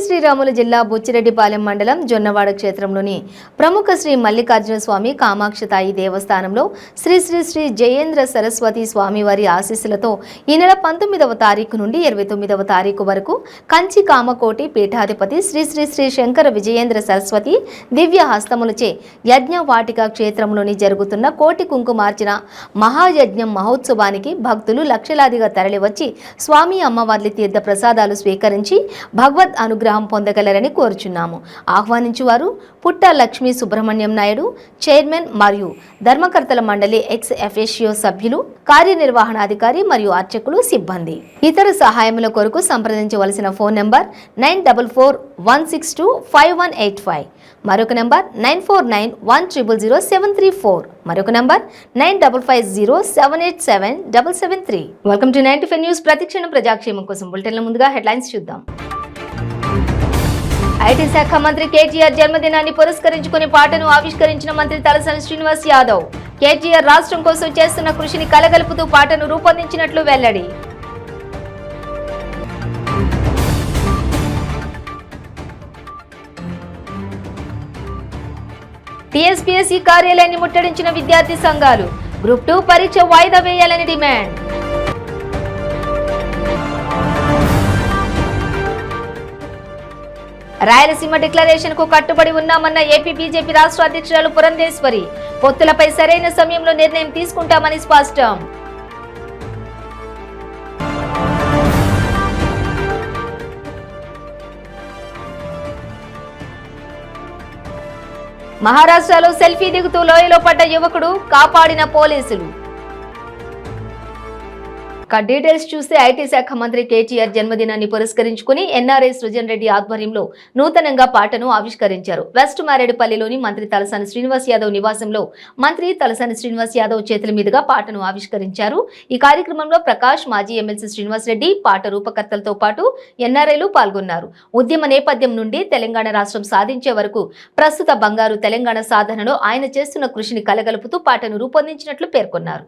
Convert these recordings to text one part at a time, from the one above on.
శ్రీరాములు జిల్లా బుచ్చిరెడ్డిపాలెం మండలం జొన్నవాడ క్షేత్రంలోని ప్రముఖ శ్రీ మల్లికార్జున స్వామి కామాక్షతాయి దేవస్థానంలో శ్రీ శ్రీ శ్రీ జయేంద్ర సరస్వతి స్వామివారి ఆశీస్సులతో ఈ నెల 19వ తారీఖు నుండి 29వ తారీఖు వరకు కంచి కామకోటి పీఠాధిపతి శ్రీ శ్రీ శ్రీ శంకర విజయేంద్ర సరస్వతి దివ్య హస్తములచే యజ్ఞవాటిక క్షేత్రంలోని జరుగుతున్న కోటి కుంకుమార్చన మహాయజ్ఞం మహోత్సవానికి భక్తులు లక్షలాదిగా తరలివచ్చి స్వామి అమ్మవార్ల తీర్థ ప్రసాదాలు స్వీకరించి భగవద్ అనుగ్రహం పొందగలరని కోరుచున్నాము. ఆహ్వానించువారు పుట్ట లక్ష్మీ సుబ్రహ్మణ్యం నాయుడు, చైర్మన్ మరియు ధర్మకర్తల మండలి ఎక్స్ ఎఫ్ఎషియో సభ్యులు, కార్యనిర్వహణాధికారి మరియు అర్చకులు, సిబ్బంది. ఇతర సహాయముల కొరకు సంప్రదించవలసిన ఫోన్ నంబర్ 9441625185, మరొక నంబర్ 9491000734, మరొక నంబర్ 9550787773. Welcome to 95 news. ప్రతిక్షణం ప్రజాక్షేమం కోసం బులెటిన్ల ముందుగా హెడ్లైన్స్ చూద్దాం. ఐటీ శాఖ మంత్రి కేటీఆర్ జన్మదినాన్ని పురస్కరించుకుని పాటను ఆవిష్కరించిన మంత్రి తలసాని శ్రీనివాస్ యాదవ్. కేటీఆర్ రాష్ట్రం కోసం చేస్తున్న కృషిని కలగలుపుతూ పాటను రూపొందించినట్లు వెల్లడి. టీఎస్పీఎస్సీ కార్యాలయాన్ని ముట్టడించిన విద్యార్థి సంఘాలు. గ్రూప్ 2 పరీక్ష వాయిదా వేయాలని డిమాండ్. రాయలసీమ డిక్లరేషన్ కు కట్టుబడి ఉన్నామన్న ఏపీ బీజేపీ రాష్ట్ర అధ్యక్షురాలు పురంధేశ్వరి. పొత్తులపై సరైన సమయంలో నిర్ణయం తీసుకుంటామని స్పష్టం. మహారాష్ట్రలో సెల్ఫీ దిగుతూ లోయలో పడ్డ యువకుడు కాపాడిన పోలీసులు. డీటెయిల్స్ చూస్తే ఐటీ శాఖ మంత్రి కేటీఆర్ జన్మదినాన్ని పురస్కరించుకుని ఎన్ఆర్ఐ సృజన్ రెడ్డి ఆధ్వర్యంలో నూతనంగా పాటను ఆవిష్కరించారు. వెస్ట్ మారేడుపల్లిలోని మంత్రి తలసాని శ్రీనివాస్ యాదవ్ నివాసంలో మంత్రి తలసాని శ్రీనివాస్ యాదవ్ చేతుల మీదుగా పాటను ఆవిష్కరించారు. ఈ కార్యక్రమంలో ప్రకాష్, మాజీ ఎమ్మెల్సీ శ్రీనివాస్ రెడ్డి, పాట రూపకర్తలతో పాటు ఎన్ఆర్ఐలు పాల్గొన్నారు. ఉద్యమ నేపథ్యం నుండి తెలంగాణ రాష్ట్రం సాధించే వరకు ప్రస్తుత బంగారు తెలంగాణ సాధనలో ఆయన చేస్తున్న కృషిని కలగలుపుతూ పాటను రూపొందించినట్లు పేర్కొన్నారు.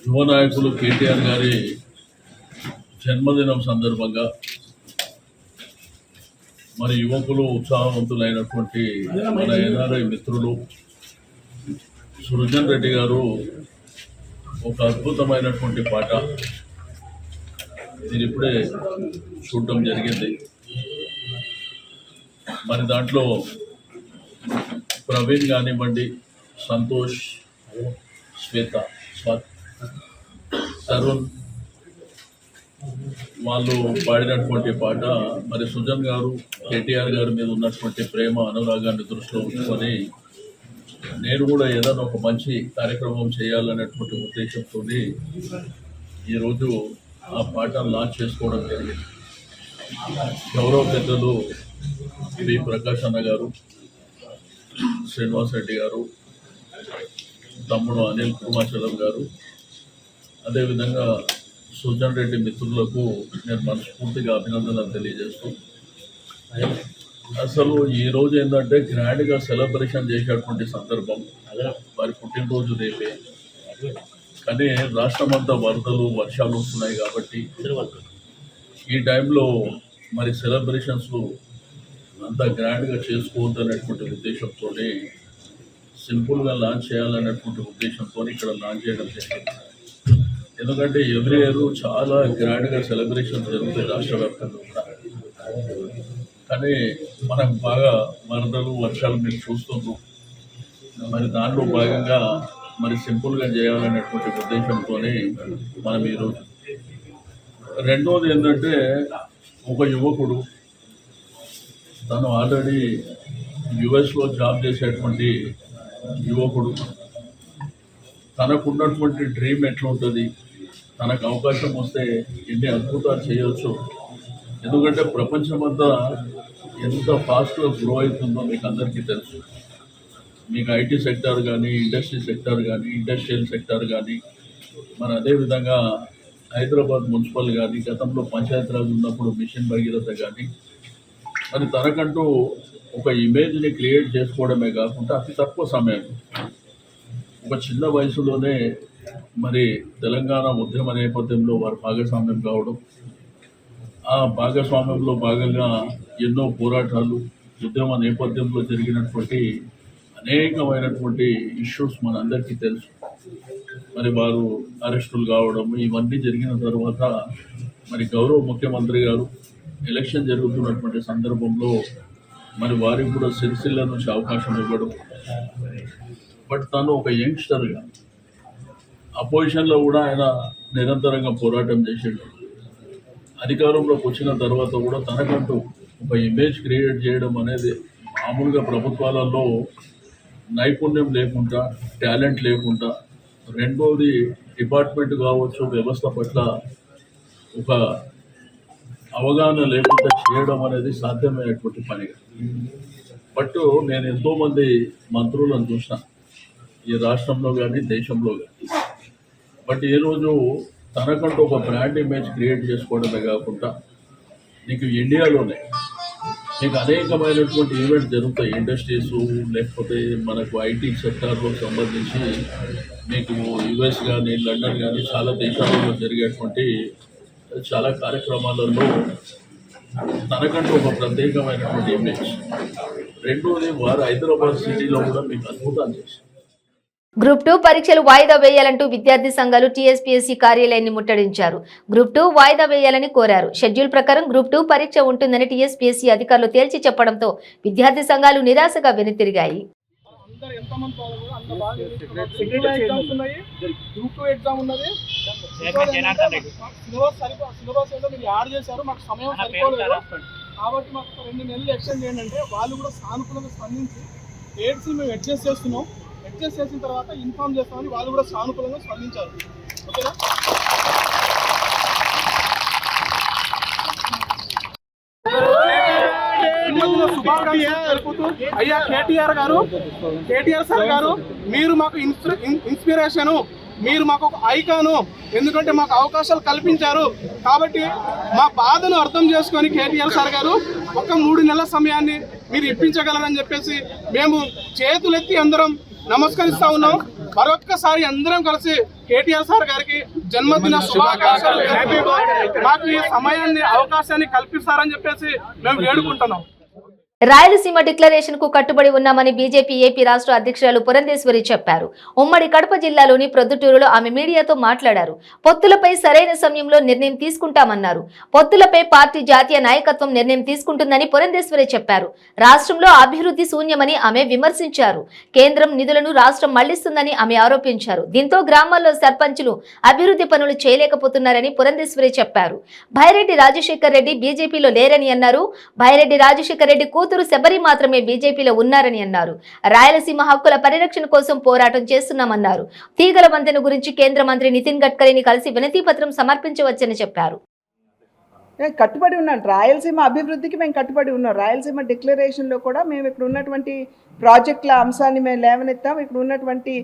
యువ నాయకులు కేటీఆర్ గారి జన్మదినం సందర్భంగా మరి యువకులు ఉత్సాహవంతులైనటువంటి మన ఎన్ఆర్ఐ మిత్రులు సృజన్ రెడ్డి గారు ఒక అద్భుతమైనటువంటి పాట నేను ఇప్పుడే చూడటం జరిగింది. మరి దాంట్లో ప్రవీణ్ కానివ్వండి, సంతోష్, శ్వేత, తరుణ్ వాళ్ళు పాడినటువంటి పాట మరి సుజన్ గారు కేటీఆర్ గారి మీద ఉన్నటువంటి ప్రేమ అనురాగాన్ని దృష్టిలో ఉంచుకొని నేను కూడా ఏదైనా ఒక మంచి కార్యక్రమం చేయాలనేటువంటి ఉద్దేశంతో ఈరోజు ఆ పాటను లాంచ్ చేసుకోవడం జరిగింది. గౌరవ పెద్దలు వి ప్రకాష్ అన్న గారు, శ్రీనివాస్ రెడ్డి గారు, తమ్ముడు అనిల్ కుమాచలం గారు, అదేవిధంగా సుజన్ రెడ్డి మిత్రులకు నేను మనస్ఫూర్తిగా అభినందనలు తెలియజేస్తూ, అసలు ఈ రోజు ఏంటంటే గ్రాండ్గా సెలబ్రేషన్ చేసేటువంటి సందర్భం, వారి పుట్టినరోజు రేపే. కానీ రాష్ట్రమంతా వరదలు, వర్షాలు వస్తున్నాయి కాబట్టి ఈ టైంలో మరి సెలబ్రేషన్స్ అంతా గ్రాండ్గా చేసుకోవద్దనేటువంటి ఉద్దేశంతో సింపుల్గా లాంచ్ చేయాలనేటువంటి ఉద్దేశంతో ఇక్కడ లాంచ్ చేయడం జరిగింది. ఎందుకంటే ఎవ్రీ ఇయర్ చాలా గ్రాండ్గా సెలబ్రేషన్ జరుగుతాయి రాష్ట్ర వ్యాప్తంగా కూడా. కానీ మనకు బాగా వరదలు, వర్షాలు మీరు చూస్తున్నారు. మరి దాంట్లో భాగంగా మరి సింపుల్గా చేయాలనేటువంటి ఉద్దేశంతో మనం ఈరోజు. రెండోది ఏంటంటే ఒక యువకుడు తను ఆల్రెడీ యుఎస్లో జాబ్ చేసేటువంటి యువకుడు, తనకున్నటువంటి డ్రీమ్ ఎట్లా ఉంటుంది, తనకు అవకాశం వస్తే ఎన్ని అద్భుతాలు చేయవచ్చు. ఎందుకంటే ప్రపంచమంతా ఎంత ఫాస్ట్గా గ్రో అవుతుందో మీకు అందరికీ తెలుసు. మీకు ఐటీ సెక్టార్ కానీ, ఇండస్ట్రీ సెక్టార్ కానీ, ఇండస్ట్రియల్ సెక్టార్ కానీ, మరి అదేవిధంగా హైదరాబాద్ మున్సిపల్ కానీ గతంలో పంచాయతీరాజ్ ఉన్నప్పుడు మిషన్ భగీరథ కానీ మరి తనకంటూ ఒక ఇమేజ్ని క్రియేట్ చేసుకోవడమే కాకుండా అతి తక్కువ సమయం ఒక చిన్న వయసులోనే మరి తెలంగాణ ఉద్యమ నేపథ్యంలో వారు భాగస్వామ్యం కావడం, ఆ భాగస్వామ్యంలో భాగంగా ఎన్నో పోరాటాలు ఉద్యమ నేపథ్యంలో జరిగినటువంటి అనేకమైనటువంటి ఇష్యూస్ మనందరికీ తెలుసు. మరి వారు అరెస్టులు కావడం ఇవన్నీ జరిగిన తర్వాత మరి గౌరవ ముఖ్యమంత్రి గారు ఎలక్షన్ జరుగుతున్నటువంటి సందర్భంలో మరి వారికి కూడా సిరిసిల్ల నుంచి అవకాశం ఇవ్వడం. బట్ తను ఒక యంగ్స్టర్గా అపోజిషన్లో కూడా ఆయన నిరంతరంగా పోరాటం చేసేడు. అధికారంలోకి వచ్చిన తర్వాత కూడా తనకంటూ ఒక ఇమేజ్ క్రియేట్ చేయడం అనేది మామూలుగా ప్రభుత్వాలలో నైపుణ్యం లేకుండా, టాలెంట్ లేకుండా, రెండోది డిపార్ట్మెంట్ కావచ్చు వ్యవస్థ పట్ల ఒక అవగాహన లేకుండా చేయడం అనేది సాధ్యమైనటువంటి పని. బట్ నేను ఎంతోమంది మంత్రులను చూసిన ఈ రాష్ట్రంలో కానీ దేశంలో కానీ. బట్ ఈరోజు తనకంటూ ఒక బ్రాండ్ ఇమేజ్ క్రియేట్ చేసుకోవడమే కాకుండా నీకు ఇండియాలోనే మీకు అనేకమైనటువంటి ఈవెంట్స్ జరుగుతాయి. ఇండస్ట్రీస్ లేకపోతే మనకు ఐటీ సెక్టార్లో సంబంధించి మీకు యుఎస్ కానీ లండన్ కానీ చాలా దేశాలలో జరిగేటువంటి చాలా కార్యక్రమాలలో తనకంటూ ఒక ప్రత్యేకమైనటువంటి ఇమేజ్. రెండోది వారు హైదరాబాద్ సిటీలో కూడా మీకు అద్భుతాలు చేశారు. గ్రూప్ 2 పరీక్షలు వాయిదా వేయాలంటూ విద్యార్థి సంఘాలు టీఎస్పీఎస్సీ కార్యాలయాన్ని ముట్టడించారు. గ్రూప్ 2 వాయిదా వేయాలని కోరారు. షెడ్యూల్ ప్రకారం గ్రూప్ 2 పరీక్ష ఉంటుందని టీఎస్పీఎస్సీ అధికారులు తేల్చి చెప్పడంతో విద్యార్థి సంఘాలు నిరాశగా వెనుతిరిగాయి. కాబట్టి మాకు 2 నెలలు ఎక్స్టెండ్ చేయండి అంటే వాళ్ళు కూడా సానుకూలంగా స్పందించి డేట్స్ మేము అడ్జస్ట్ చేస్తున్నాం, అడ్జస్ట్ చేసిన తర్వాత ఇన్ఫార్మ్ చేస్తామని వాళ్ళు కూడా సానుకూలంగా స్పందించారు. ఓకేనా? అయ్యా కేటీఆర్ సార్ గారు, మీరు మాకు ఇన్స్పిరేషను, మీరు మాకు ఒక ఐకాను. ఎందుకంటే మాకు అవకాశాలు కల్పించారు కాబట్టి మా బాధను అర్థం చేసుకొని కేటీఆర్ సార్ గారు ఒక 3 నెలల సమయాన్ని మీరు ఇప్పించగలరని చెప్పేసి మేము చేతులెత్తి అందరం నమస్కరిస్తా ఉన్నాం. మరొక్కసారి అందరం కలిసి కేటీఆర్ సార్ గారికి జన్మదిన శుభాకాంక్షలు. మాకు ఈ సమయాన్ని అవకాశాన్ని కల్పిస్తారని చెప్పేసి మేము వేడుకుంటున్నాం. రాయలసీమ డిక్లరేషన్ కు కట్టుబడి ఉన్నామని బీజేపీ ఏపీ రాష్ట్ర అధ్యక్షురాలు పురంధేశ్వరి చెప్పారు. ఉమ్మడి కడప జిల్లాలోని ప్రొద్దుటూరులో ఆమె మీడియాతో మాట్లాడారు. పొత్తులపై సరైన సమయంలో నిర్ణయం తీసుకుంటామన్నారు. పొత్తులపై పార్టీ జాతీయ నాయకత్వం నిర్ణయం తీసుకుంటుందని పురంధేశ్వరి చెప్పారు. రాష్ట్రంలో అభివృద్ధి శూన్యమని ఆమె విమర్శించారు. కేంద్రం నిధులను రాష్ట్రం మళ్లిస్తుందని ఆమె ఆరోపించారు. దీంతో గ్రామాల్లో సర్పంచులు అభివృద్ధి పనులు చేయలేకపోతున్నారని పురంధేశ్వరి చెప్పారు. భైరెడ్డి రాజశేఖర్ రెడ్డి బీజేపీలో లేరని అన్నారు. భైరెడ్డి రాజశేఖర్ రెడ్డి కూతురు శబరి మాత్రమే బీజేపీలో ఉన్నారని అన్నారు. రాయలసీమ హక్కుల పరిరక్షణ కోసం పోరాటం చేస్తున్నామన్నారు. తీగల వంతెన గురించి కేంద్ర మంత్రి నితిన్ గడ్కరీని కలిసి వినతి పత్రం సమర్పించవచ్చని చెప్పారు. కట్టుబడి ఉన్నాను. రాయలసీమ అభివృద్ధికి మేము కట్టుబడి ఉన్నాం. రాయలసీమ డిక్లరేషన్లో కూడా మేము ఇక్కడ ఉన్నటువంటి ప్రాజెక్టుల అంశాన్ని మేము లేవనెత్తాం. ఇక్కడ ఉన్నటువంటి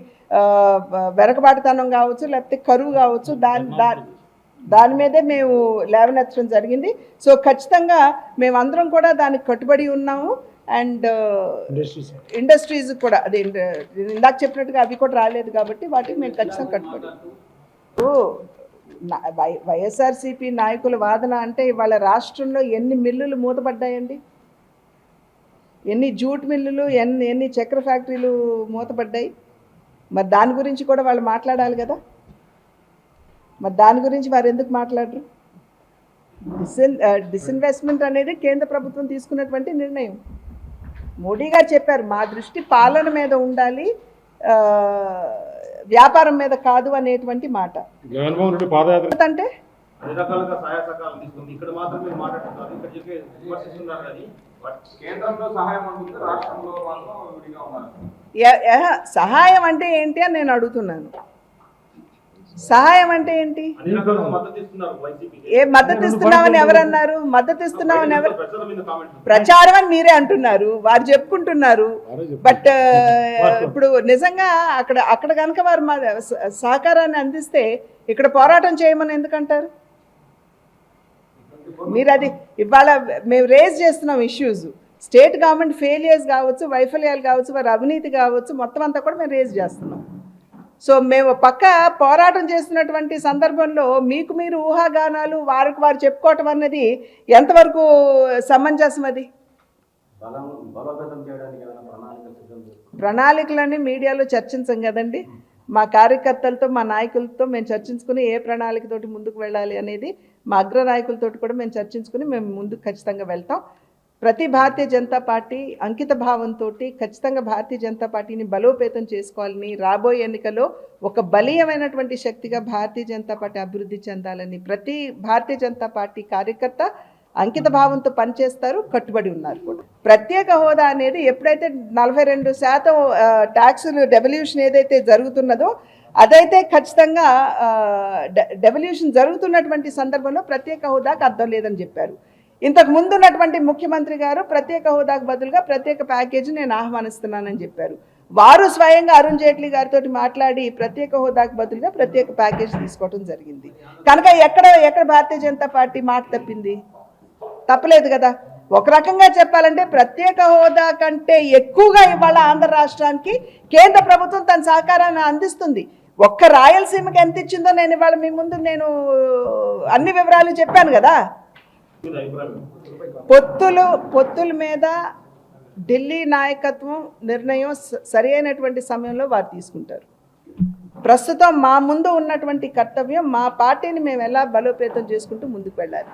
వెనకబాటుతనం కావచ్చు, లేకపోతే కరువు కావచ్చు, దాని మీదే మేము లేవనెత్తడం జరిగింది. సో ఖచ్చితంగా మేమందరం కూడా దానికి కట్టుబడి ఉన్నాము. అండ్ ఇండస్ట్రీస్ కూడా అది ఇందాక చెప్పినట్టుగా అవి కూడా రాలేదు కాబట్టి వాటికి మేము ఖచ్చితంగా కట్టుబడి. వైఎస్ఆర్సీపీ నాయకుల వాదన అంటే ఇవాళ రాష్ట్రంలో ఎన్ని మిల్లులు మూతపడ్డాయండి, ఎన్ని జూట్ మిల్లులు, ఎన్ని చక్కెర ఫ్యాక్టరీలు మూతపడ్డాయి. మరి దాని గురించి కూడా వాళ్ళు మాట్లాడాలి కదా. మరి దాని గురించి వారు ఎందుకు మాట్లాడరు? డిస్ఇన్వెస్ట్మెంట్ అనేది కేంద్ర ప్రభుత్వం తీసుకున్నటువంటి నిర్ణయం. మోడీ గారు చెప్పారు, మా దృష్టి పాలన మీద ఉండాలి, వ్యాపారం మీద కాదు అనేటువంటి మాట. అంటే సహాయం అంటే ఏంటి అని నేను అడుగుతున్నాను. సహాయం అంటే ఏంటి? ఏ మద్దతు ఇస్తున్నామని ఎవరన్నారు? మద్దతు ఇస్తున్నామని ఎవరు? ప్రచారం అని మీరే అంటున్నారు, వారు చెప్పుకుంటున్నారు. బట్ ఇప్పుడు నిజంగా అక్కడ కనుక వారు సహకారాన్ని అందిస్తే ఇక్కడ పోరాటం చేయమని ఎందుకంటారు మీరు? అది ఇవాళ మేము రేజ్ చేస్తున్నాం ఇష్యూస్, స్టేట్ గవర్నమెంట్ ఫెయిలియర్స్ కావచ్చు, వైఫల్యాలు కావచ్చు, వారి అవినీతి కావచ్చు, మొత్తం అంతా కూడా మేము రేజ్ చేస్తున్నాం. సో మేము పక్క పోరాటం చేస్తున్నటువంటి సందర్భంలో మీకు మీరు ఊహాగానాలు వారికి వారు చెప్పుకోవటం అన్నది ఎంతవరకు సమంజసం? అది ప్రణాళికలని మీడియాలో చర్చించం కదండి. మా కార్యకర్తలతో మా నాయకులతో మేము చర్చించుకుని ఏ ప్రణాళికతోటి ముందుకు వెళ్ళాలి అనేది మా అగ్ర నాయకులతో కూడా మేము చర్చించుకుని మేము ముందుకు ఖచ్చితంగా వెళ్తాం. ప్రతి భారతీయ జనతా పార్టీ అంకిత భావంతో ఖచ్చితంగా భారతీయ జనతా పార్టీని బలోపేతం చేసుకోవాలని, రాబోయే ఎన్నికల్లో ఒక బలీయమైనటువంటి శక్తిగా భారతీయ జనతా పార్టీ అభివృద్ధి చెందాలని ప్రతి భారతీయ జనతా పార్టీ కార్యకర్త అంకిత భావంతో పనిచేస్తారు, కట్టుబడి ఉన్నారు కూడా. ప్రత్యేక హోదా అనేది ఎప్పుడైతే 42% ట్యాక్సులు డెవల్యూషన్ ఏదైతే జరుగుతున్నదో అదైతే ఖచ్చితంగా డెవల్యూషన్ జరుగుతున్నటువంటి సందర్భంలో ప్రత్యేక హోదాకు అర్థం లేదని చెప్పారు. ఇంతకు ముందు ఉన్నటువంటి ముఖ్యమంత్రి గారు ప్రత్యేక హోదాకు బదులుగా ప్రత్యేక ప్యాకేజీ నేను ఆహ్వానిస్తున్నానని చెప్పారు. వారు స్వయంగా అరుణ్ జైట్లీ గారితో మాట్లాడి ప్రత్యేక హోదాకు బదులుగా ప్రత్యేక ప్యాకేజీ తీసుకోవడం జరిగింది. కనుక ఎక్కడ భారతీయ జనతా పార్టీ మాట తప్పింది? తప్పలేదు కదా. ఒక రకంగా చెప్పాలంటే ప్రత్యేక హోదా కంటే ఎక్కువగా ఇవాళ ఆంధ్ర రాష్ట్రానికి కేంద్ర ప్రభుత్వం తన సహకారాన్ని అందిస్తుంది. ఒక్క రాయలసీమకి ఎంత ఇచ్చిందో నేను ఇవాళ మీ ముందు నేను అన్ని వివరాలు చెప్పాను కదా. పొత్తుల మీద ఢిల్లీ నాయకత్వం నిర్ణయం సరి అయినటువంటి సమయంలో వారు తీసుకుంటారు. ప్రస్తుతం మా ముందు ఉన్నటువంటి కర్తవ్యం మా పార్టీని మేము ఎలా బలోపేతం చేసుకుంటూ ముందుకు వెళ్ళాలి.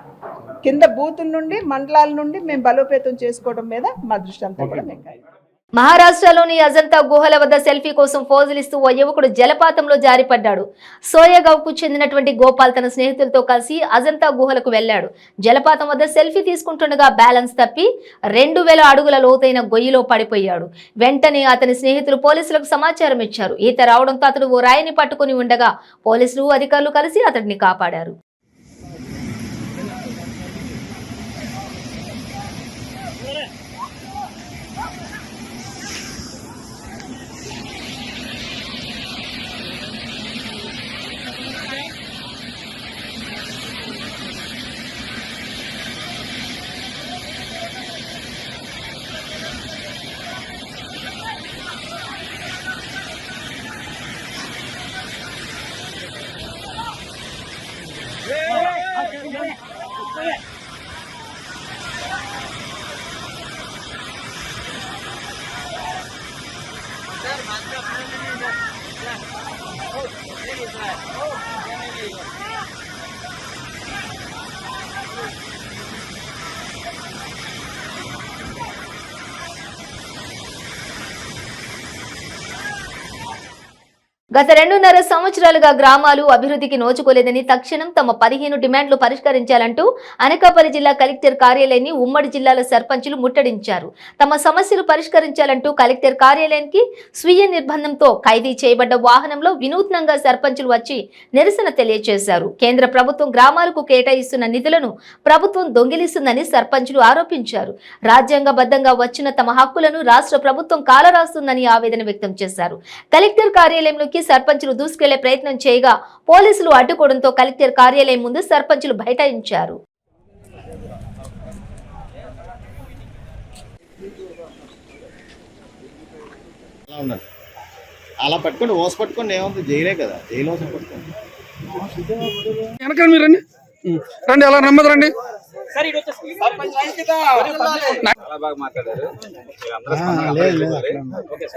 కింద బూతుల నుండి మండలాల నుండి మేము బలోపేతం చేసుకోవడం మీద మా దృష్టి అంతా కూడా మేము. మహారాష్ట్రలోని అజంతా గుహల వద్ద సెల్ఫీ కోసం ఫోజులిస్తూ ఓ యువకుడు జలపాతంలో జారిపడ్డాడు. సోయగావ్కు చెందినటువంటి గోపాల్ తన స్నేహితులతో కలిసి అజంతా గుహలకు వెళ్లాడు. జలపాతం వద్ద సెల్ఫీ తీసుకుంటుండగా బ్యాలెన్స్ తప్పి 2000 అడుగుల లోతైన గొయ్యిలో పడిపోయాడు. వెంటనే అతని స్నేహితులు పోలీసులకు సమాచారం ఇచ్చారు. ఈత రావడంతో అతడు ఓ రాయిని పట్టుకుని ఉండగా పోలీసులు అధికారులు కలిసి అతడిని కాపాడారు. గత 2.5 సంవత్సరాలుగా గ్రామాలు అభివృద్ధికి నోచుకోలేదని తక్షణం తమ 15 డిమాండ్లు పరిష్కరించాలంటూ అనకాపల్లి జిల్లా కలెక్టర్ కార్యాలయాన్ని ఉమ్మడి జిల్లాల సర్పంచులు ముట్టడించారు. తమ సమస్యలు పరిష్కరించాలంటూ కలెక్టర్ కార్యాలయానికి స్వీయ నిర్బంధంతో ఖైదీ చేయబడ్డ వాహనంలో వినూత్నంగా సర్పంచులు వచ్చి నిరసన తెలియజేశారు. కేంద్ర ప్రభుత్వం గ్రామాలకు కేటాయిస్తున్న నిధులను ప్రభుత్వం దొంగిలిస్తుందని సర్పంచులు ఆరోపించారు. రాజ్యాంగబద్ధంగా వచ్చిన తమ హక్కులను రాష్ట్ర ప్రభుత్వం కాలరాస్తుందని ఆవేదన వ్యక్తం చేశారు. కలెక్టర్ కార్యాలయంలోకి సర్పంచులు దూసుకెళ్లే ప్రయత్నం చేయగా పోలీసులు అడ్డుకోవడంతో కలెక్టర్ కార్యాలయం ముందు సర్పంచులు బైఠాయించారు. అలా పట్టుకొని ఓస పట్టుకొని ఏముంది, జైలే కదా, జైలు ఓస పట్టుకోండి. వెనకాల మీరు రండి రండి, అలా నెమ్మది రండి. చాలా బాగా మాట్లాడారు.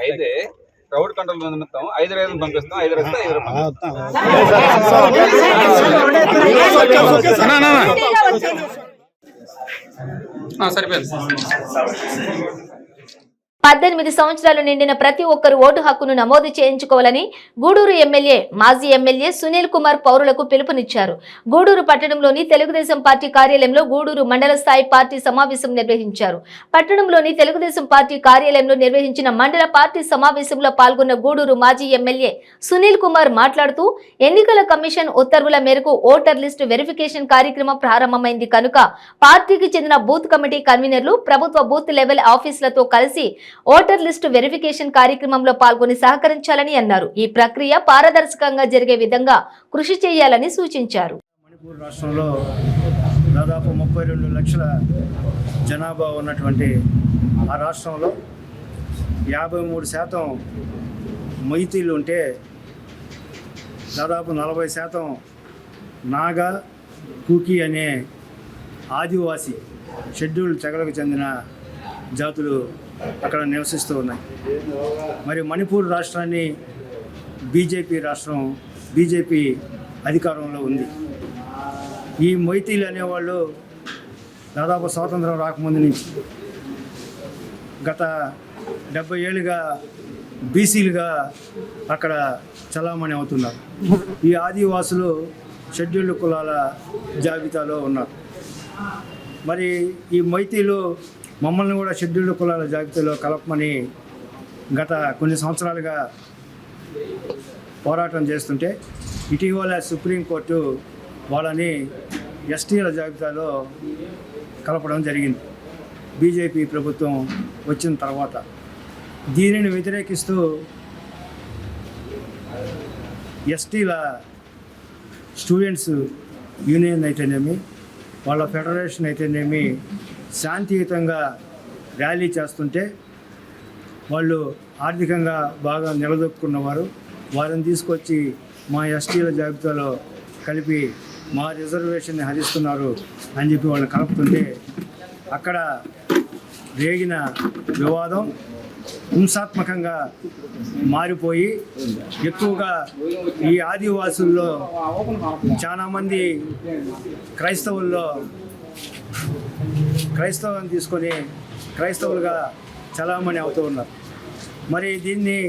అయితే క్రౌడ్ కంట్రోల్ నిమిత్తం 5 రైళ్లను పంపిస్తాం. 5 రైళ్లు 5 రూపాయలు సరిపోయింది. 18 సంవత్సరాలు నిండిన ప్రతి ఒక్కరు ఓటు హక్కును నమోదు చేయించుకోవాలని గూడూరు ఎమ్మెల్యే మాజీ ఎమ్మెల్యే సునీల్ కుమార్ పౌరులకు పిలుపునిచ్చారు. గూడూరు పట్టణంలోని తెలుగుదేశం పార్టీ కార్యాలయంలో గూడూరు మండల స్థాయి పార్టీ సమావేశం నిర్వహించారు. పట్టణంలోని తెలుగుదేశం పార్టీ కార్యాలయంలో నిర్వహించిన మండల పార్టీ సమావేశంలో పాల్గొన్న గూడూరు మాజీ ఎమ్మెల్యే సునీల్ కుమార్ మాట్లాడుతూ ఎన్నికల కమిషన్ ఉత్తర్వుల మేరకు ఓటర్ లిస్టు వెరిఫికేషన్ కార్యక్రమం ప్రారంభమైంది కనుక పార్టీకి చెందిన బూత్ కమిటీ కన్వీనర్లు ప్రభుత్వ బూత్ లెవెల్ ఆఫీసులతో కలిసి ఓటర్ లిస్టు వెరిఫికేషన్ కార్యక్రమంలో పాల్గొని సహకరించాలని అన్నారు. ఈ ప్రక్రియ పారదర్శకంగా జరిగే విధంగా కృషి చేయాలని సూచించారు. మణిపూర్ రాష్ట్రంలో దాదాపు 32 లక్షల జనాభా ఉన్నటువంటి ఆ రాష్ట్రంలో 53% మైతీలు ఉంటే దాదాపు 40% నాగా, కూకి అనే ఆదివాసీ షెడ్యూల్డ్ తెగలకు చెందిన జాతులు అక్కడ నివసిస్తూ ఉన్నాయి. మరి మణిపూర్ రాష్ట్రాన్ని బీజేపీ అధికారంలో ఉంది. ఈ మొయితీలు అనేవాళ్ళు దాదాపు స్వాతంత్రం రాకముందు నుంచి గత 70 ఏళ్ళుగా బీసీలుగా అక్కడ చలామణి అవుతున్నారు. ఈ ఆదివాసులు షెడ్యూల్డ్ కులాల జాబితాలో ఉన్నారు. మరి ఈ మొయితీలు మమ్మల్ని కూడా షెడ్యూల్డ్ కులాల జాబితాలో కలపమని గత కొన్ని సంవత్సరాలుగా పోరాటం చేస్తుంటే ఇటీవల సుప్రీంకోర్టు వాళ్ళని ఎస్టీల జాబితాలో కలపడం జరిగింది బీజేపీ ప్రభుత్వం వచ్చిన తర్వాత. దీనిని వ్యతిరేకిస్తూ ఎస్టీల స్టూడెంట్స్ యూనియన్ అయితేనేమి, వాళ్ళ ఫెడరేషన్ అయితేనేమి శాంతియుతంగా ర్యాలీ చేస్తుంటే వాళ్ళు ఆర్థికంగా బాగా నిలదొక్కున్నవారు వారిని తీసుకొచ్చి మా ఎస్టీల జాబితాలో కలిపి మా రిజర్వేషన్ని హరిస్తున్నారు అని చెప్పి వాళ్ళు కలుపుతుంటే అక్కడ రేగిన వివాదం హింసాత్మకంగా మారిపోయి ఎక్కువగా ఈ ఆదివాసుల్లో చాలామంది క్రైస్తవాన్ని తీసుకొని క్రైస్తవులుగా చలామణి అవుతూ ఉన్నారు. మరి దీన్ని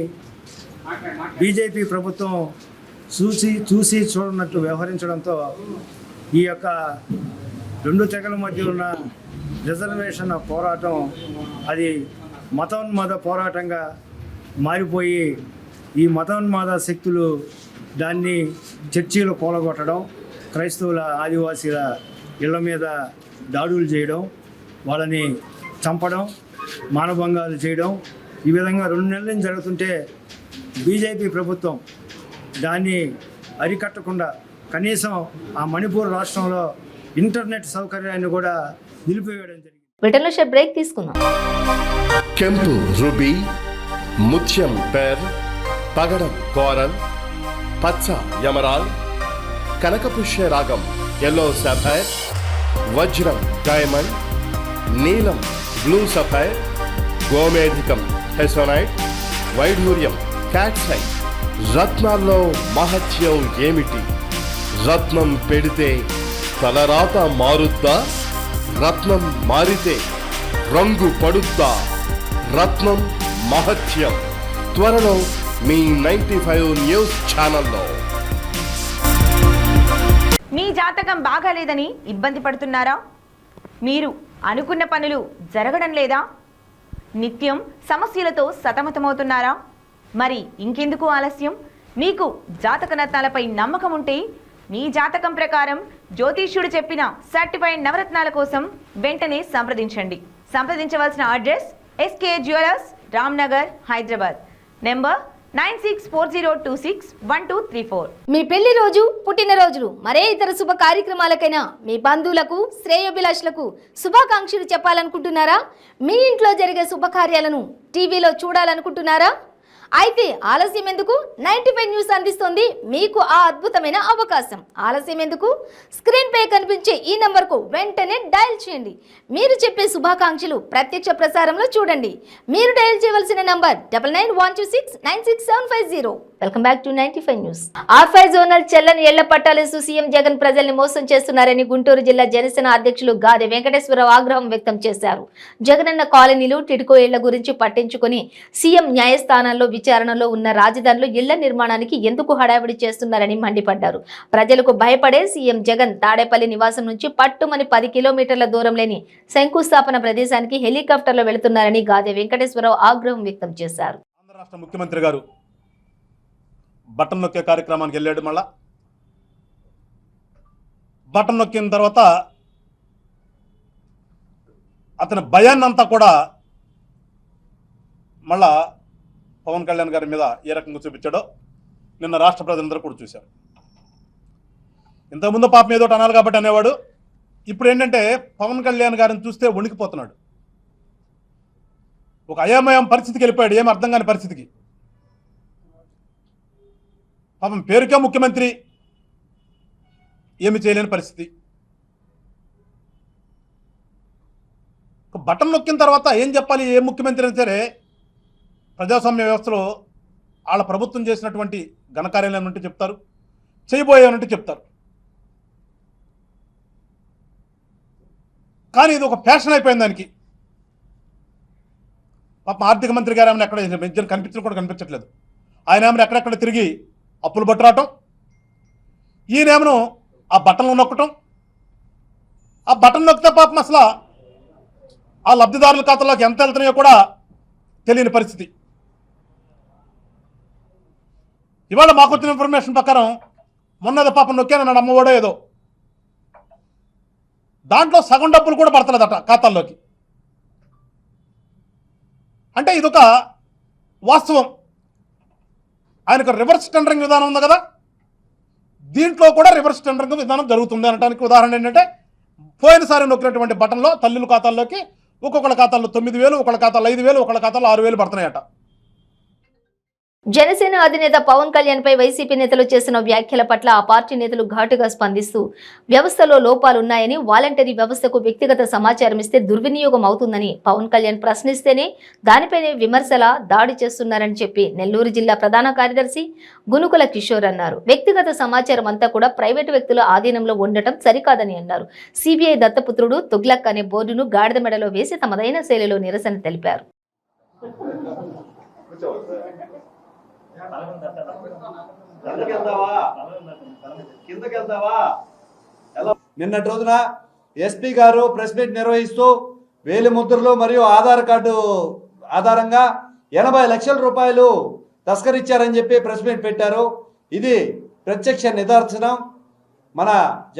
బీజేపీ ప్రభుత్వం చూసి చూడనట్టు వ్యవహరించడంతో ఈ యొక్క 2 తెగల మధ్య ఉన్న రిజర్వేషన్ పోరాటం అది మతోన్మాద పోరాటంగా మారిపోయి ఈ మతోన్మాద శక్తులు దాన్ని చర్చీలు కూలగొట్టడం, క్రైస్తవుల ఆదివాసీల ఇళ్ల మీద దాడులు చేయడం, వాళ్ళని చంపడం, మానభంగాలు చేయడం, ఈ విధంగా 2 నెలల నుంచి జరుగుతుంటే బీజేపీ ప్రభుత్వం దాన్ని అరికట్టకుండా కనీసం ఆ మణిపూర్ రాష్ట్రంలో ఇంటర్నెట్ సౌకర్యాన్ని కూడా నిలిపివేయడం జరిగింది. వీటిలో బ్రేక్ తీసుకుందాం. ಕೆಂಪು ರುಬಿ, ಮುತ್ಯಂ ಪೆರ್, పగడం కోరల్, పచ్చ యమరాల్, కనకపుష్య రాగం ఎల్లో సఫైర్, వజ్రం డైమండ్, నీలం బ్లూ సఫైర్, గోమేధికం హెసోనైట్, వైఢూర్యం క్యాట్సై. రత్నాల్లో మహత్యం ఏమిటి? రత్నం పెడితే తలరాత మారుద్దా? రత్నం మారితే రంగు పడుద్దా? రత్నం మహత్యం త్వరలో మీ 95 న్యూస్ ఛానల్లో. మీ జాతకం బాగాలేదని ఇబ్బంది పడుతున్నారా? మీరు అనుకున్న పనులు జరగడం లేదా? నిత్యం సమస్యలతో సతమతమవుతున్నారా? మరి ఇంకెందుకు ఆలస్యం? మీకు జాతక రత్నాలపై నమ్మకం ఉంటే మీ జాతకం ప్రకారం జ్యోతిష్యుడు చెప్పిన సర్టిఫైడ్ నవరత్నాల కోసం వెంటనే సంప్రదించండి. సంప్రదించవలసిన address SK Jewellers, Ramnagar, Hyderabad. Number 9640261234. మీ పెళ్లి రోజు, పుట్టినరోజులు, మరే ఇతర శుభ కార్యక్రమాలకైనా మీ బంధువులకు, శ్రేయోభిలాషులకు శుభాకాంక్షలు చెప్పాలనుకుంటున్నారా? మీ ఇంట్లో జరిగే శుభకార్యాలను టీవీలో చూడాలనుకుంటున్నారా? అయితే ఆలస్యం ఎందుకు? 95 న్యూస్ అందిస్తుంది మీకు ఆ అద్భుతమైన అవకాశం. ఆలస్యం ఎందుకు? స్క్రీన్ పై కనిపించే ఈ నంబర్కు వెంటనే డయల్ చేయండి. మీరు చెప్పే శుభాకాంక్షలు ప్రత్యక్ష ప్రసారంలో చూడండి. మీరు డయల్ చేయవలసిన number 9912696750. Welcome back to 95 news. R5 zonal చెల్లని ఏళ్ల పట్టాలేస్తూ సీఎం జగన్ ప్రజల్ని మోసం చేస్తున్నారని గుంటూరు జిల్లా జనసేన అధ్యక్షులు గాదె వెంకటేశ్వరరావు ఆగ్రహం వ్యక్తం చేశారు. జగనన్న కాలనీలు టిడ్కో ఇళ్ల గురించి పట్టించుకుని సీఎం న్యాయస్థానాల్లో విచారణలో ఉన్న రాజధానిలో ఇళ్ల నిర్మాణానికి ఎందుకు హడావిడి చేస్తున్నారని మండిపడ్డారు. ప్రజలకు భయపడే సీఎం జగన్ తాడేపల్లి నివాసం నుంచి పట్టుమని 10 కిలోమీటర్ల దూరం లేని శంకుస్థాపన ప్రదేశానికి హెలికాప్టర్లో వెళుతున్నారని గాదె వెంకటేశ్వరరావు ఆగ్రహం వ్యక్తం చేశారు. ఆంధ్ర రాష్ట్ర ముఖ్యమంత్రి గారు బటన్ నొక్కే కార్యక్రమానికి వెళ్ళాడు. మళ్ళా బటన్ నొక్కిన తర్వాత అతని భయాన్ని అంతా కూడా మళ్ళా పవన్ కళ్యాణ్ గారి మీద ఏ రకంగా చూపించాడో నిన్న రాష్ట్ర ప్రజలందరూ కూడా చూశారు. ఇంతకుముందు పాపం ఏదో అనాలి కాబట్టి అనేవాడు. ఇప్పుడు ఏంటంటే పవన్ కళ్యాణ్ గారిని చూస్తే వణికిపోతున్నాడు. ఒక అయోమయం పరిస్థితికి వెళ్ళిపోయాడు, ఏం అర్థం కాని పరిస్థితికి. పాపం పేరుకే ముఖ్యమంత్రి, ఏమి చేయలేని పరిస్థితి. బటన్ నొక్కిన తర్వాత ఏం చెప్పాలి? ఏ ముఖ్యమంత్రి అయినా సరే ప్రజాస్వామ్య వ్యవస్థలో వాళ్ళ ప్రభుత్వం చేసినటువంటి ఘనకార్యాలు ఏమంటే చెప్తారు, చేయబోయేమంటే చెప్తారు. కానీ ఇది ఒక ఫ్యాషన్ అయిపోయింది దానికి. పాపం ఆర్థిక మంత్రి గారు ఏమైనా ఎక్కడ కనిపించడం కూడా కనిపించట్లేదు. ఆయన ఏమైనా ఎక్కడెక్కడ తిరిగి అప్పులు పట్టురావటం, ఈయనేమో ఆ బటన్లు నొక్కటం. ఆ బటన్ నొక్కితే పాపం అసలు ఆ లబ్ధిదారుల ఖాతాలోకి ఎంత వెళ్తున్నాయో కూడా తెలియని పరిస్థితి. ఇవాళ మాకు వచ్చిన ఇన్ఫర్మేషన్ ప్రకారం మొన్నది పాపం నొక్కానన్నాడు అమ్మఒడో ఏదో, దాంట్లో సగం డబ్బులు కూడా పడతలేదట ఖాతాల్లోకి. అంటే ఇదొక వాస్తవం. ఆయనకు రివర్స్ టెండరింగ్ విధానం ఉంది కదా, దీంట్లో కూడా రివర్స్ టెండరింగ్ విధానం జరుగుతుంది అనడానికి ఉదాహరణ ఏంటంటే పోయినసారి నొక్కినటువంటి బటన్లో తల్లుల ఖాతాల్లోకి ఒక్కొక్కళ్ళ ఖాతాల్లో 9,000, ఒకళ్ళ ఖాతాలో 5,000, ఒకళ్ళ ఖాతాలో 6,000 పడుతున్నాయట. జనసేన అధినేత పవన్ కళ్యాణ్ పై వైసీపీ నేతలు చేసిన వ్యాఖ్యల పట్ల ఆ పార్టీ నేతలు ఘాటుగా స్పందిస్తూ వ్యవస్థలో లోపాలున్నాయని, వాలంటరీ వ్యవస్థకు వ్యక్తిగత సమాచారం ఇస్తే దుర్వినియోగం అవుతుందని పవన్ కళ్యాణ్ ప్రశ్నిస్తేనే దానిపైనే విమర్శల దాడి చేస్తున్నారని చెప్పి నెల్లూరు జిల్లా ప్రధాన కార్యదర్శి గునుకుల కిషోర్ అన్నారు. వ్యక్తిగత సమాచారం అంతా కూడా ప్రైవేటు వ్యక్తుల ఆధీనంలో ఉండటం సరికాదని అన్నారు. సిబిఐ దత్తపుత్రుడు తుగ్లక్ అనే బోర్డును గాడిద మెడలో వేసి తమదైన శైలిలో నిరసన తెలిపారు. నిన్నటి రోజున ఎస్పీ గారు ప్రెస్ మీట్ నిర్వహిస్తూ వేలి ముద్రలు మరియు ఆధార్ కార్డు ఆధారంగా 80 లక్షల రూపాయలు తస్కరించారని చెప్పి ప్రెస్ మీట్ పెట్టారు. ఇది ప్రత్యక్ష నిదర్శనం. మన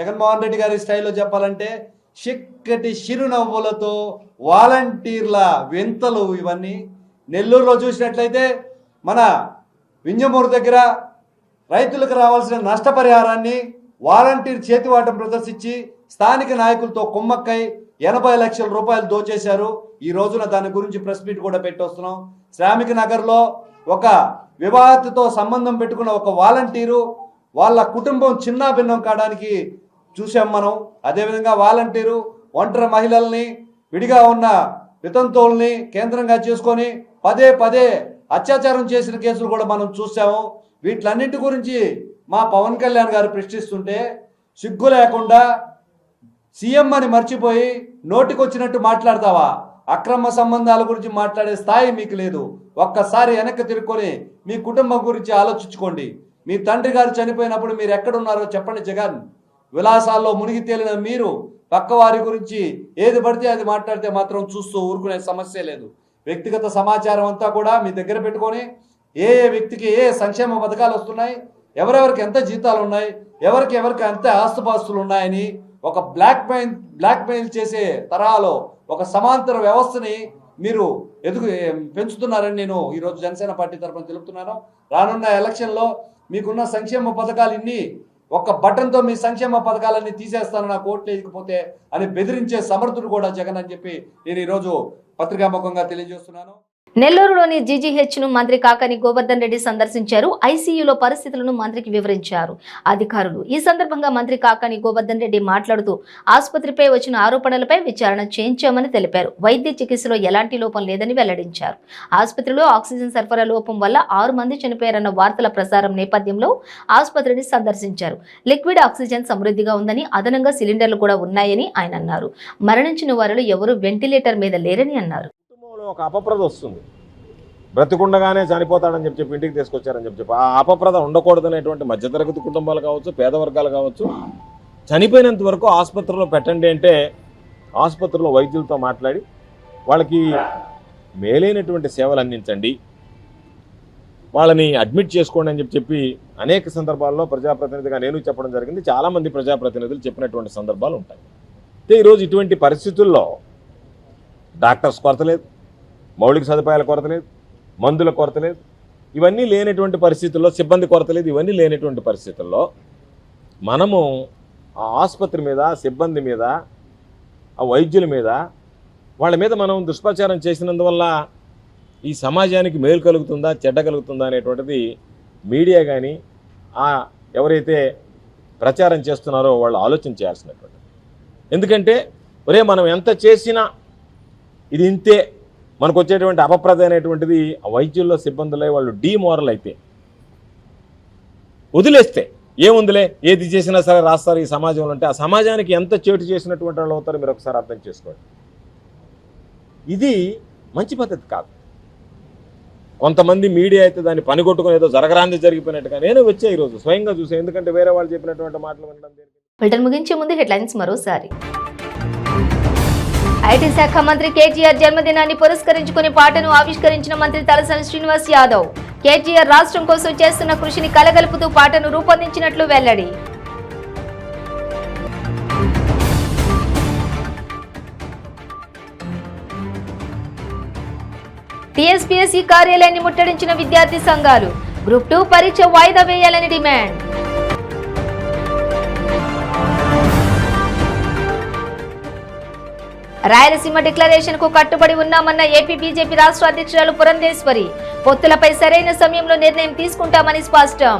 జగన్మోహన్ రెడ్డి గారి స్టైల్లో చెప్పాలంటే చిక్కటి చిరునవ్వులతో వాలంటీర్ల వింతలు ఇవన్నీ. నెల్లూరులో చూసినట్లయితే మన వింజమూరు దగ్గర రైతులకు రావాల్సిన నష్టపరిహారాన్ని వాలంటీర్ చేతివాటం ప్రదర్శించి స్థానిక నాయకులతో కుమ్మక్కై 80 లక్షల రూపాయలు దోచేశారు. ఈ రోజున దాని గురించి ప్రెస్ మీట్ కూడా పెట్టొస్తున్నాం. శ్రామిక నగర్లో ఒక వివాహతతో సంబంధం పెట్టుకున్న ఒక వాలంటీరు వాళ్ళ కుటుంబం చిన్నాభిన్నం కావడానికి చూసాం మనం. అదేవిధంగా వాలంటీరు ఒంటరి మహిళల్ని, విడిగా ఉన్న వితంతువుల్ని కేంద్రంగా చేసుకొని పదే అత్యాచారం చేసిన కేసులు కూడా మనం చూసాము. వీటిలన్నింటి గురించి మా పవన్ కళ్యాణ్ గారు ప్రశ్నిస్తుంటే సిగ్గు లేకుండా సీఎం అని మర్చిపోయి నోటికొచ్చినట్టు మాట్లాడతావా? అక్రమ సంబంధాల గురించి మాట్లాడే స్థాయి మీకు లేదు. ఒక్కసారి వెనక్కి తిరుక్కొని మీ కుటుంబం గురించి ఆలోచించుకోండి. మీ తండ్రి గారు చనిపోయినప్పుడు మీరు ఎక్కడున్నారో చెప్పండి. జగన్ విలాసాల్లో మునిగి తేలిన మీరు పక్కవారి గురించి ఏది పడితే అది మాట్లాడితే మాత్రం చూస్తూ ఊరుకునే సమస్య లేదు. వ్యక్తిగత సమాచారం అంతా కూడా మీ దగ్గర పెట్టుకొని ఏ వ్యక్తికి ఏ సంక్షేమ పథకాలు వస్తున్నాయి, ఎవరెవరికి ఎంత జీతాలు ఉన్నాయి, ఎవరికి ఎంత ఆస్తుపాస్తులు ఉన్నాయని ఒక బ్లాక్ మెయిల్ చేసే తరహాలో ఒక సమాంతర వ్యవస్థని మీరు పెంచుతున్నారని నేను ఈరోజు జనసేన పార్టీ తరఫున తెలుపుతున్నాను. రానున్న ఎలక్షన్లో మీకున్న సంక్షేమ పథకాలు ఇన్ని ఒక్క బటన్తో మీ సంక్షేమ పథకాలన్నీ తీసేస్తాను నాకు ఓట్లు వేయకపోతే అని బెదిరించే సమర్థుడు కూడా జగన్ అని చెప్పి నేను ఈరోజు పత్రికాముఖంగా తెలియజేస్తున్నాను. నెల్లూరులోని జీజీహెచ్ను మంత్రి కాకాని గోవర్ధన్ రెడ్డి సందర్శించారు. ఐసీయూలో పరిస్థితులను మంత్రికి వివరించారు అధికారులు. ఈ సందర్భంగా మంత్రి కాకాని గోవర్ధన్ రెడ్డి మాట్లాడుతూ ఆసుపత్రిపై వచ్చిన ఆరోపణలపై విచారణ చేయించామని తెలిపారు. వైద్య చికిత్సలో ఎలాంటి లోపం లేదని వెల్లడించారు. ఆసుపత్రిలో ఆక్సిజన్ సరఫరా లోపం వల్ల 6 మంది చనిపోయారన్న వార్తల ప్రసారం నేపథ్యంలో ఆసుపత్రిని సందర్శించారు. లిక్విడ్ ఆక్సిజన్ సమృద్ధిగా ఉందని, అదనంగా సిలిండర్లు కూడా ఉన్నాయని ఆయన అన్నారు. మరణించిన వారిలో ఎవరూ వెంటిలేటర్ మీద లేరని అన్నారు. ఒక అపప్రద వస్తుంది, బ్రతికుండగానే చనిపోతాడని చెప్పి ఇంటికి తీసుకొచ్చారని చెప్పి ఆ అపప్రద ఉండకూడదనేటువంటి మధ్యతరగతి కుటుంబాలు కావచ్చు, పేద వర్గాలు కావచ్చు, చనిపోయినంత వరకు ఆసుపత్రిలో పెట్టండి అంటే ఆసుపత్రిలో వైద్యులతో మాట్లాడి వాళ్ళకి మేలైనటువంటి సేవలు అందించండి, వాళ్ళని అడ్మిట్ చేసుకోండి అని చెప్పి అనేక సందర్భాల్లో ప్రజాప్రతినిధిగా నేను చెప్పడం జరిగింది. చాలామంది ప్రజాప్రతినిధులు చెప్పినటువంటి సందర్భాలు ఉంటాయి. అయితే ఈరోజు ఇటువంటి పరిస్థితుల్లో డాక్టర్స్ కొరత లేదు, మౌలిక సదుపాయాల కొరత లేదు, మందుల కొరత లేదు, ఇవన్నీ లేనటువంటి పరిస్థితుల్లో, సిబ్బంది కొరత లేదు, ఇవన్నీ లేనటువంటి పరిస్థితుల్లో మనము ఆ ఆసుపత్రి మీద, సిబ్బంది మీద, ఆ వైద్యుల మీద, వాళ్ళ మీద మనం దుష్ప్రచారం చేసినందువల్ల ఈ సమాజానికి మేలు కలుగుతుందా, చెడ్డ కలుగుతుందా అనేటువంటిది మీడియా కానీ ఎవరైతే ప్రచారం చేస్తున్నారో వాళ్ళు ఆలోచన చేయాల్సినటువంటిది. ఎందుకంటే ఒరే మనం ఎంత చేసినా ఇది ఇంతే, మనకు వచ్చేటువంటి అపప్రద అనేటువంటిది వైద్యుల్లో సిబ్బందులై వాళ్ళు డీమోరల్ అయితే వదిలేస్తే ఏముందిలే, ఏది చేసినా సరే రాస్తారు ఈ సమాజంలో అంటే ఆ సమాజానికి ఎంత చేటు చేసినటువంటి వాళ్ళు అవుతారో మీరు ఒకసారి అర్థం చేసుకోండి. ఇది మంచి పద్ధతి కాదు. కొంతమంది మీడియా అయితే దాన్ని పనిగొట్టుకుని ఏదో జరగరాంది జరిగిపోయినట్టుగా నేను వచ్చే ఈరోజు స్వయంగా చూసాను. ఎందుకంటే వేరే వాళ్ళు చెప్పినటువంటి మాటలు వినడం. ముగించే ముందు హెడ్లైన్స్ మరోసారి. ఐటీ శాఖ మంత్రి కేటీఆర్ జన్మదినాన్ని పురస్కరించుకుని పాటను ఆవిష్కరించిన మంత్రి తలసాని శ్రీనివాస్ యాదవ్. కేటీఆర్ రాష్ట్రం కోసం చేస్తున్న కృషిని కలగలుపుతూ పాటను రూపొందించినట్లు వెల్లడి. టీఎస్పీఎస్సీ కార్యాలయాన్ని ముట్టడించిన విద్యార్థి సంఘాలు. గ్రూప్ 2 పరీక్ష వాయిదా వేయాలని డిమాండ్. రాయలసీమ డిక్లరేషన్ కు కట్టుబడి ఉన్నామన్న ఏపీ బీజేపీ రాష్ట్ర అధ్యక్షురాలు పురంధేశ్వరి. పొత్తులపై సరైన సమయంలో నిర్ణయం తీసుకుంటామని స్పష్టం.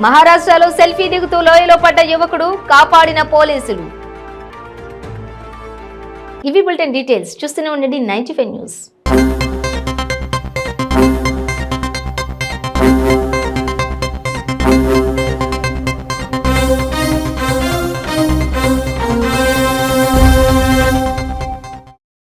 మహారాష్ట్రలో సెల్ఫీ దిగుతూ లోయలో పడ్డ యువకుడు, కాపాడిన పోలీసులు. ఇవి బులెటిన్ డీటెయిల్స్. చూస్తూనే ఉండండి 95 న్యూస్.